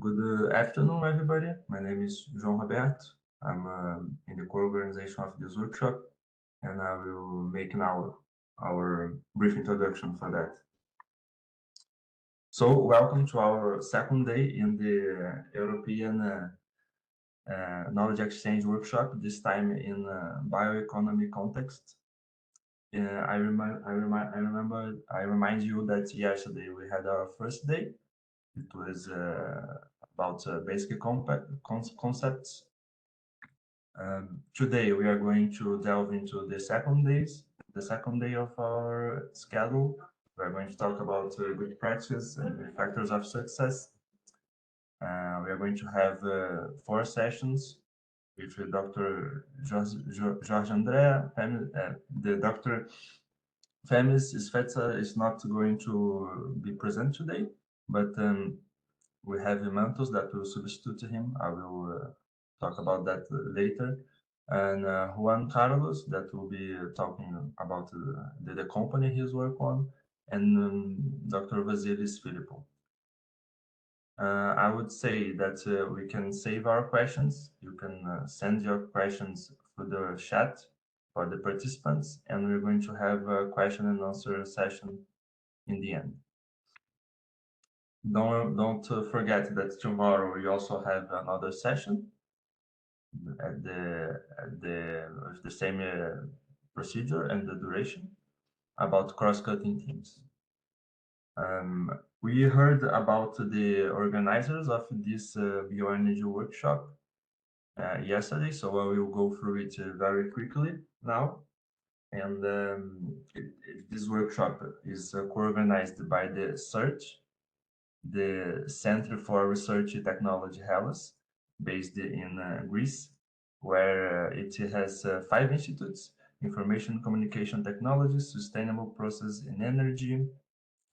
Good afternoon, everybody. My name is João Roberto. I'm in the co-organization of this workshop, and I will make now our brief introduction for that. So, welcome to our second day in the European Knowledge Exchange Workshop, this time in bioeconomy context. I remind you that yesterday we had our first day. It was about basic concepts. Today we are going to delve into the second day of our schedule. We are going to talk about good practice and the factors of success. We are going to have 4 sessions with Dr. Jorge André. The Dr. Femis Svetsa is not going to be present today, but we have Mantos that will substitute him. I will talk about that later. And Juan Carlos that will be talking about the company he's work on, and Dr. Vasilis Filippo. I would say that we can save our questions. You can send your questions through the chat for the participants, and we're going to have a question and answer session in the end. Don't forget that tomorrow we also have another session with the same procedure and the duration about cross-cutting teams. We heard about the organizers of this bioenergy workshop yesterday, so I will go through it very quickly now. And this workshop is co-organized by the CERT, the Center for Research Technology Hellas, based in Greece, where it has 5 institutes: Information Communication Technology, Sustainable Process in Energy,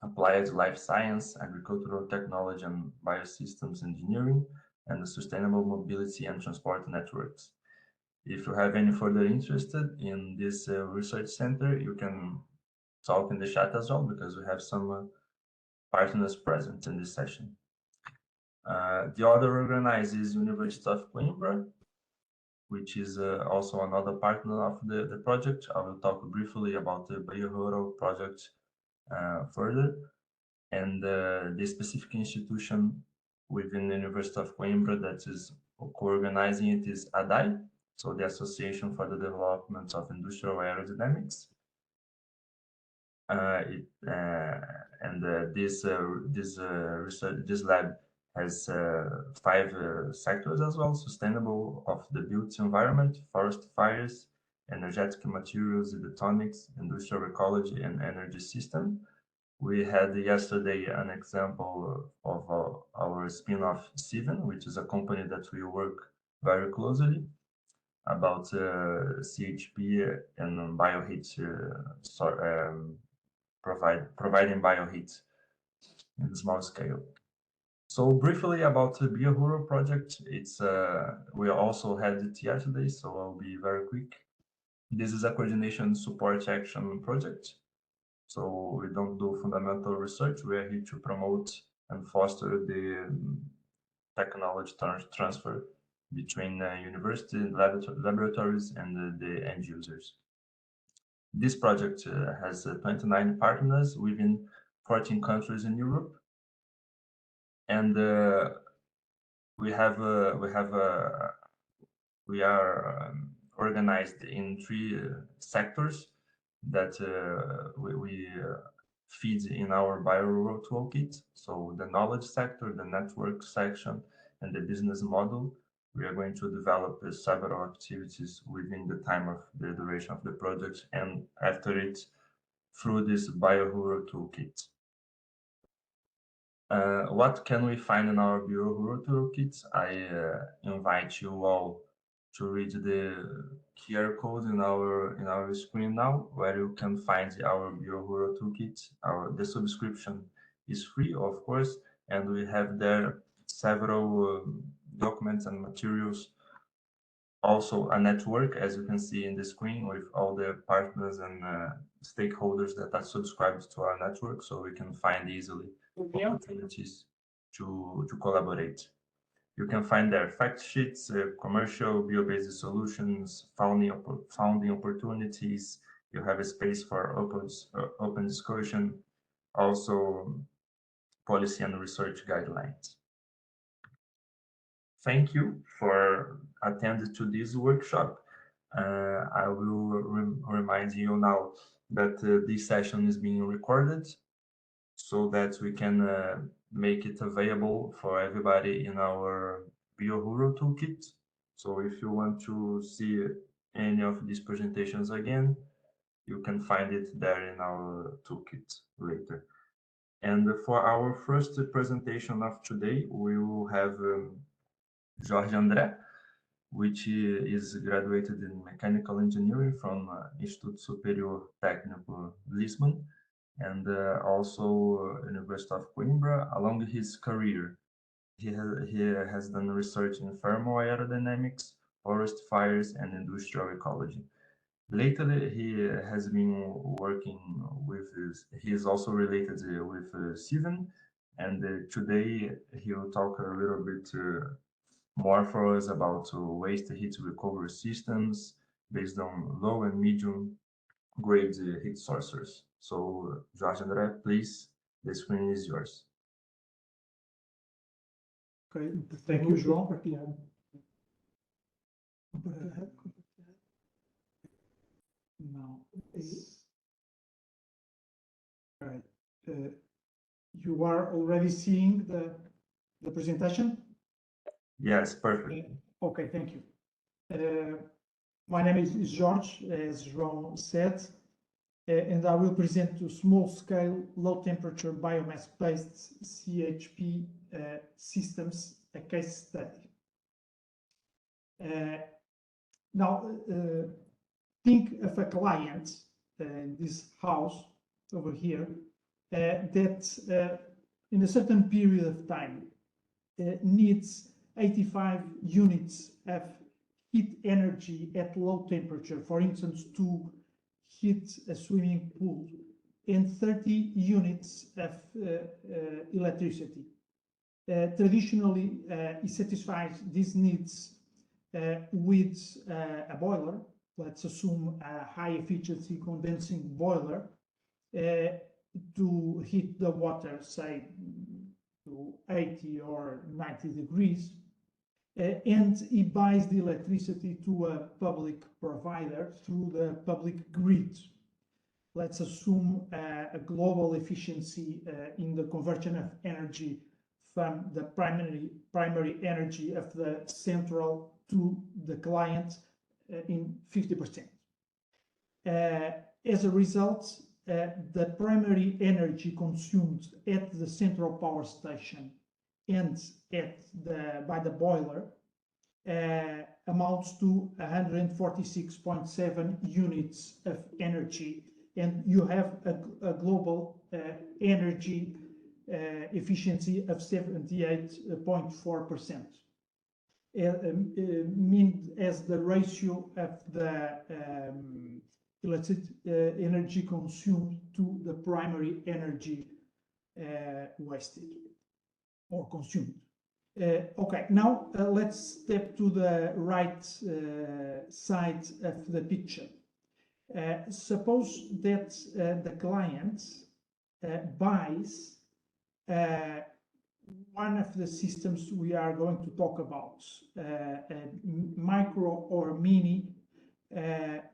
Applied Life Science, Agricultural Technology and Biosystems Engineering, and Sustainable Mobility and Transport Networks. If you have any further interest in this research center, you can talk in the chat as well, because we have some partners present in this session. The other organizer is University of Coimbra, which is also another partner of the project. I will talk briefly about the BioRural project further. And the specific institution within the University of Coimbra that is co-organizing it is ADAI, so the Association for the Development of Industrial Aerodynamics. This lab has 5 sectors as well: sustainable of the built environment, forest fires, energetic materials, electronics, industrial ecology, and energy system. We had yesterday an example of our spin-off Steven, which is a company that we work very closely about CHP and bioheat, providing bioheat in small scale. So briefly about the BioRural project, we also had it yesterday, so I'll be very quick. This is a coordination support action project. So we don't do fundamental research. We are here to promote and foster the technology transfer between university laboratories and the end users. This project has 29 partners within 14 countries in Europe, and we are organized in 3 sectors that we feed in our BioRural toolkit. So the knowledge sector, the network section, and the business model. We are going to develop several activities within the time of the duration of the project, and after it, through this BioRural toolkit. What can we find in our BioRural toolkit? I invite you all to read the QR code in our screen now, where you can find our BioRural toolkit. The subscription is free, of course, and we have there several documents and materials. Also a network, as you can see in the screen, with all the partners and stakeholders that are subscribed to our network, so we can find easily opportunities to collaborate. You can find there fact sheets, commercial bio-based solutions, founding opportunities. You have a space for open discussion, also policy and research guidelines. Thank you for attending to this workshop. I will remind you now that this session is being recorded so that we can make it available for everybody in our BioRural toolkit. So if you want to see any of these presentations again, you can find it there in our toolkit later. And for our first presentation of today, we will have Jorge André, which is graduated in mechanical engineering from Instituto Superior Técnico Lisbon, and also University of Coimbra. Along his career, he has done research in thermoaerodynamics, forest fires, and industrial ecology. Lately, he has been working with, he is also related with Steven, and today he will talk a little bit more for us about waste heat recovery systems based on low and medium grade heat sources. So, Jorge André, please, the screen is yours. Okay, thank you, João. Now, right. You are already seeing the presentation? Yes, perfect. Okay, thank you. My name is Jorge, as João said, and I will present to small-scale, low-temperature biomass-based CHP systems, a case study. Now, think of a client in this house over here that in a certain period of time needs 85 units of heat energy at low temperature, for instance, to heat a swimming pool, and 30 units of electricity. Traditionally, it satisfies these needs with a boiler. Let's assume a high efficiency condensing boiler to heat the water, say, to 80 or 90 degrees. And he buys the electricity to a public provider through the public grid. Let's assume a global efficiency in the conversion of energy from the primary energy of the central to the client in 50%. As a result, the primary energy consumed at the central power station and by the boiler amounts to 146.7 units of energy, and you have a global energy efficiency of 78.4%. Mean as the ratio of the electricity energy consumed to the primary energy wasted or consumed. Okay, now let's step to the right side of the picture. Suppose that the client buys one of the systems we are going to talk about, a micro or mini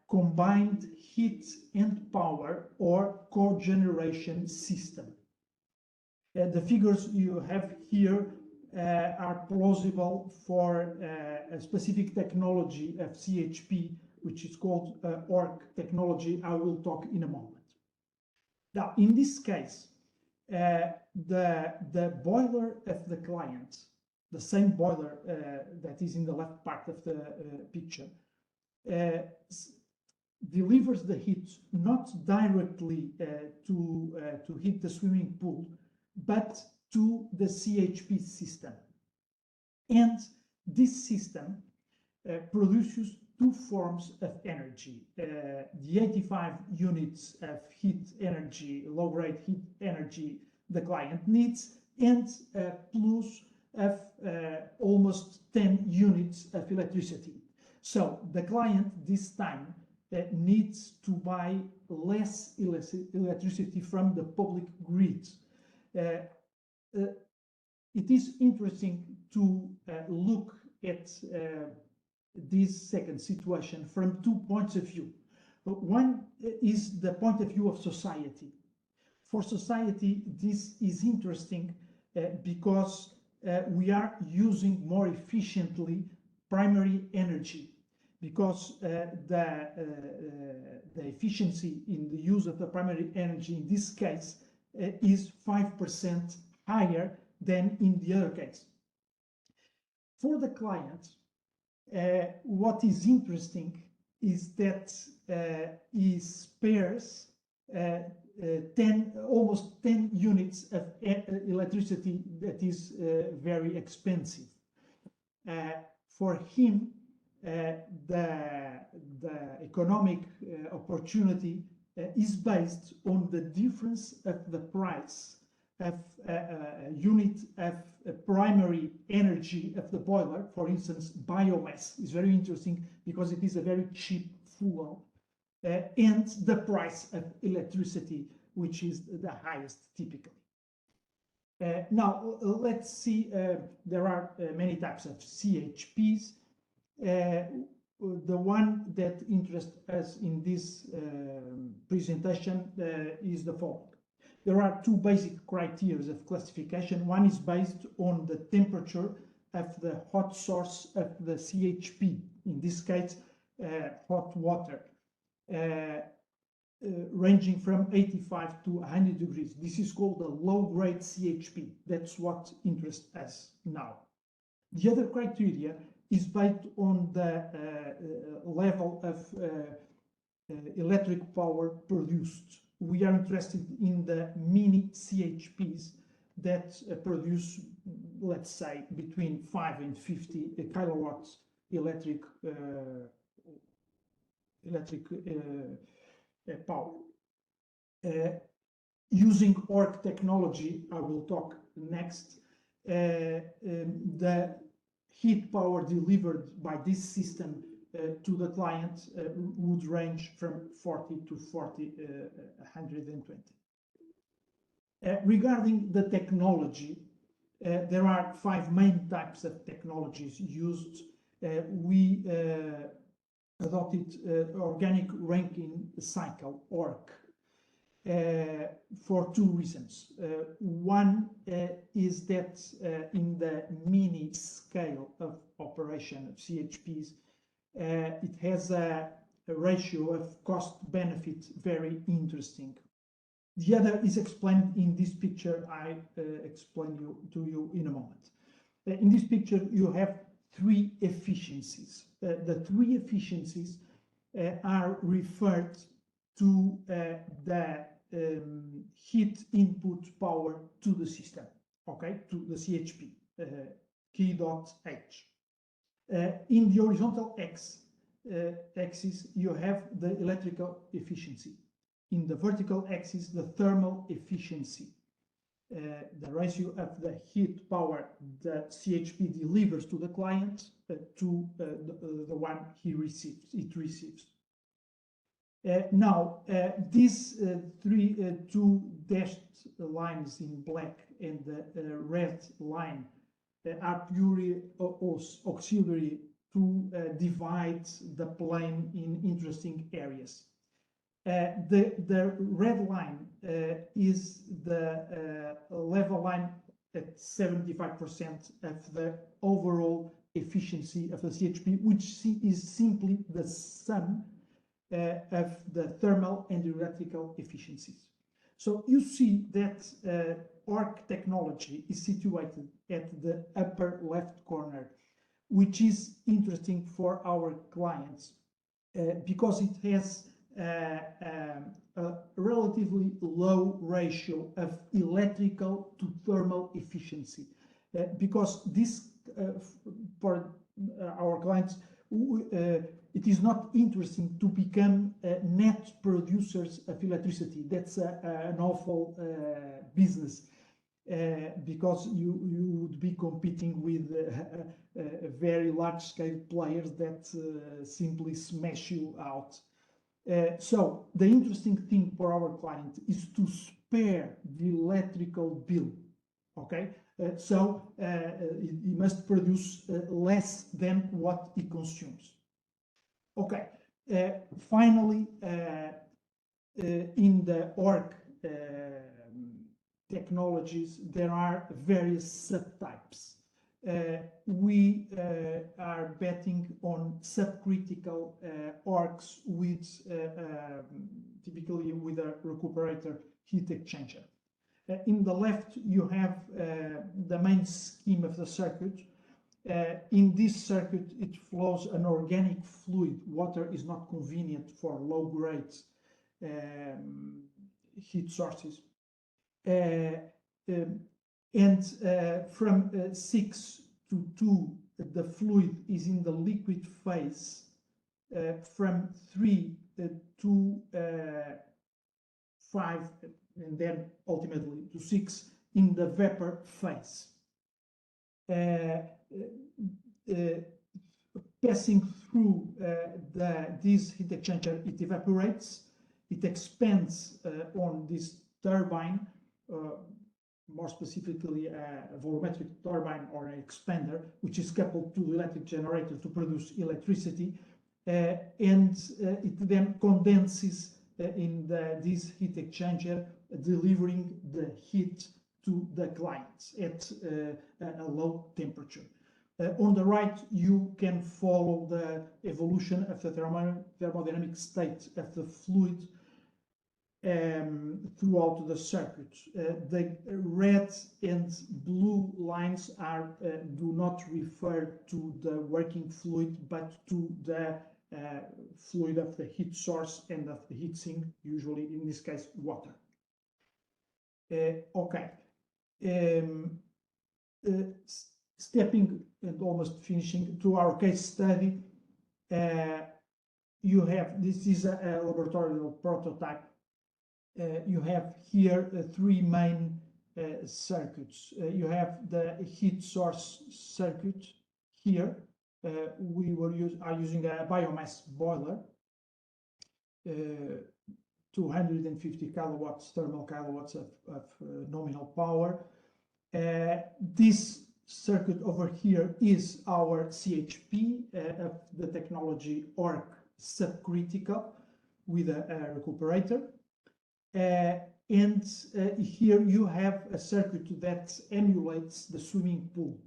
combined heat and power or cogeneration system. The figures you have here are plausible for a specific technology of CHP, which is called ORC technology. I will talk in a moment. Now, in this case, the boiler of the client, the same boiler that is in the left part of the picture, delivers the heat not directly to heat the swimming pool, but to the CHP system. And this system produces two forms of energy. The 85 units of heat energy, low-grade heat energy the client needs, and plus of almost of electricity. So the client this time needs to buy less electricity from the public grid. It is interesting to look at this second situation from 2 points of view. One is the point of view of society. For society, this is interesting because we are using more efficiently primary energy, because the efficiency in the use of the primary energy in this case is 5% higher than in the other case. For the client, what is interesting is that he spares almost 10 units of electricity that is very expensive. For him, the economic opportunity is based on the difference of the price of a unit of primary energy of the boiler. For instance, biomass is very interesting because it is a very cheap fuel, and the price of electricity, which is the highest typically. Now, let's see, there are many types of CHPs. The one that interests us in this presentation is the following. There are two basic criteria of classification. One is based on the temperature of the hot source of the CHP, in this case, hot water, ranging from 85 to 100 degrees. This is called the low-grade CHP. That's what interests us now. The other criteria is based on the level of electric power produced. We are interested in the mini CHPs that produce, let's say, between 5 and 50 kilowatts electric power. Using ORC technology, I will talk next, the heat power delivered by this system to the client would range from 40 to 120. Regarding the technology, there are 5 main types of technologies used. We adopted organic ranking cycle, ORC, for 2 reasons. One is that in the mini scale of operation of CHPs, it has a ratio of cost benefit very interesting. The other is explained in this picture. I explain to you in a moment. In this picture, you have 3 efficiencies. The 3 efficiencies are referred to the heat input power to the system, okay, to the CHP, K.H. In the horizontal axis, you have the electrical efficiency. In the vertical axis, the thermal efficiency, the ratio of the heat power that CHP delivers to the client to the one it receives. Now, these 2 dashed lines in black and the red line are purely auxiliary to divide the plane in interesting areas. The red line is the level line at 75% of the overall efficiency of the CHP, which is simply the sum of the thermal and electrical efficiencies. So you see that ORC technology is situated at the upper left corner, which is interesting for our clients because it has a relatively low ratio of electrical to thermal efficiency, because this for our clients it is not interesting to become net producers of electricity. That's an awful business. because you would be competing with very large-scale players that simply smash you out. So the interesting thing for our client is to spare the electrical bill. Okay, so he must produce less than what he consumes. Okay, finally, in the ORC technologies, there are various subtypes. We are betting on subcritical ORCs with typically with a recuperator heat exchanger. In the left, you have the main scheme of the circuit. In this circuit, it flows an organic fluid. Water is not convenient for low-grade heat sources. From 6 to 2, the fluid is in the liquid phase. From 3 to 5, and then ultimately to 6 in the vapor phase. Passing through this heat exchanger, it evaporates, it expands on this turbine, more specifically a volumetric turbine or an expander, which is coupled to the electric generator to produce electricity, and it then condenses in this heat exchanger, delivering the heat to the clients at a low temperature. On the right, you can follow the evolution of the thermodynamic state of the fluid throughout the circuit. The red and blue lines do not refer to the working fluid, but to the fluid of the heat source and of the heat sink, usually in this case water. Okay. Stepping and almost finishing to our case study, you have, this is a laboratorial prototype. You have here 3 main circuits. You have the heat source circuit here. We are using a biomass boiler, 250 kilowatts, thermal kilowatts of nominal power. This circuit over here is our CHP of the technology ORC subcritical with a recuperator. And here you have a circuit that emulates the swimming pool.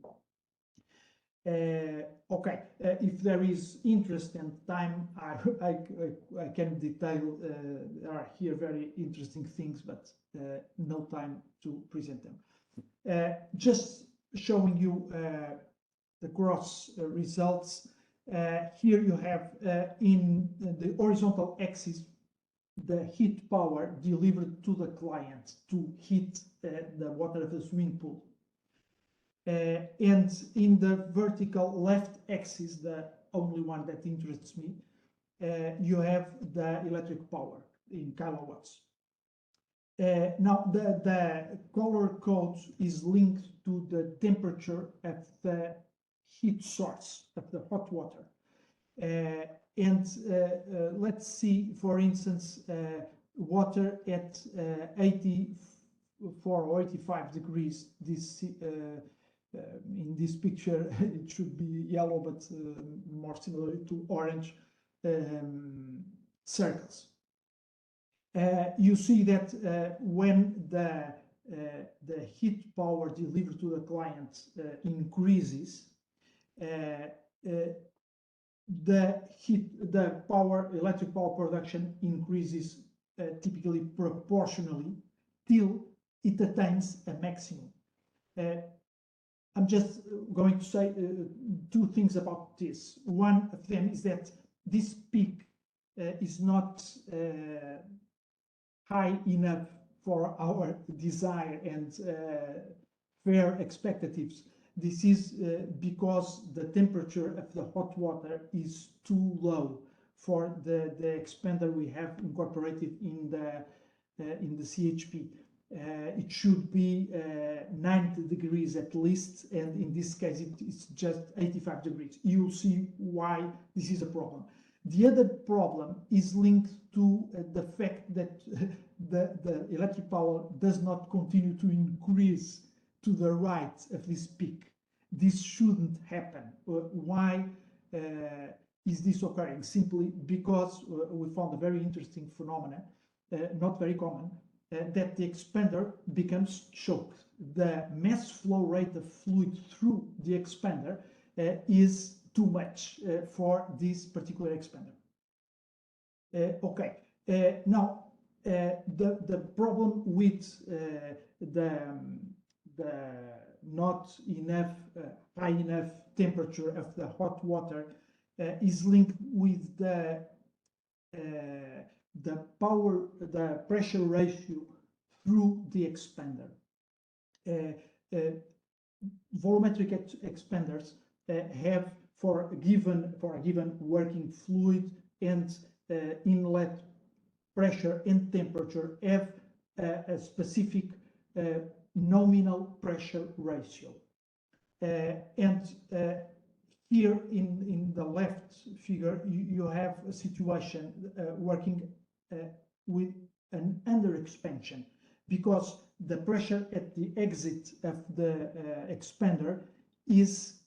Okay, if there is interest and time, I can detail. There are here very interesting things, but no time to present them. Just showing you the gross results. Here you have in the horizontal axis the heat power delivered to the client to heat the water of the swimming pool. And in the vertical left axis, the only one that interests me, you have the electric power in kilowatts. Now, the color code is linked to the temperature of the heat source of the hot water. Let's see, for instance, water at 84 or 85 degrees. This in this picture, it should be yellow, but more similar to orange circles. You see that when the heat power delivered to the client increases, the electric power production increases typically proportionally till it attains a maximum. I'm just going to say 2 things about this. One of them is that this peak is not high enough for our desire and fair expectations. This is because the temperature of the hot water is too low for the expander we have incorporated in the CHP. it should be 90 degrees at least, and in this case it's just 85 degrees. You'll see why this is a problem. The other problem is linked to the fact that the electric power does not continue to increase to the right of this peak. This shouldn't happen. Why is this occurring? Simply because we found a very interesting phenomenon, not very common, that the expander becomes choked. The mass flow rate of fluid through the expander is too much for this particular expander. Now the problem with the not enough high enough temperature of the hot water is linked with the pressure ratio through the expander. Volumetric expanders have for a given working fluid and inlet pressure and temperature have a specific nominal pressure ratio. Here in the left figure, you have a situation working with an under-expansion, because the pressure at the exit of the expander is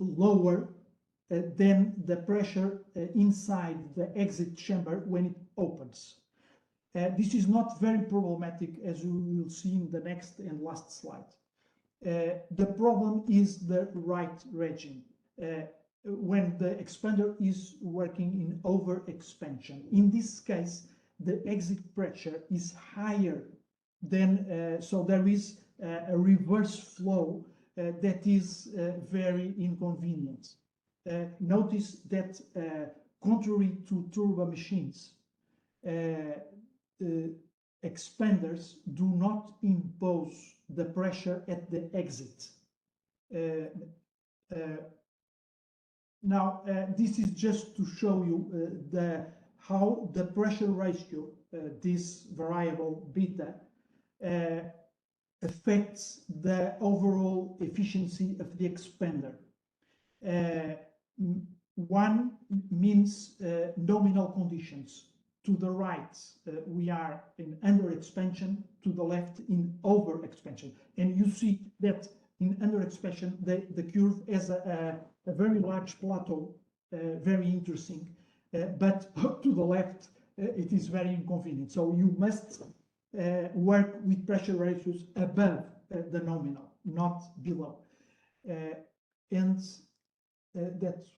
lower than the pressure inside the exit chamber when it opens. This is not very problematic, as you will see in the next and last slide. The problem is the right regime. When the expander is working in over-expansion. In this case, the exit pressure is higher than, so there is a reverse flow that is very inconvenient. Notice that contrary to turbo machines, expanders do not impose the pressure at the exit. Now, this is just to show you how the pressure ratio, this variable beta, affects the overall efficiency of the expander. One means nominal conditions. To the right, we are in under expansion, to the left in over expansion. And you see that in under expansion, the curve has a very large plateau, very interesting. But to the left, it is very inconvenient. So you must work with pressure ratios above the nominal, not below. And that's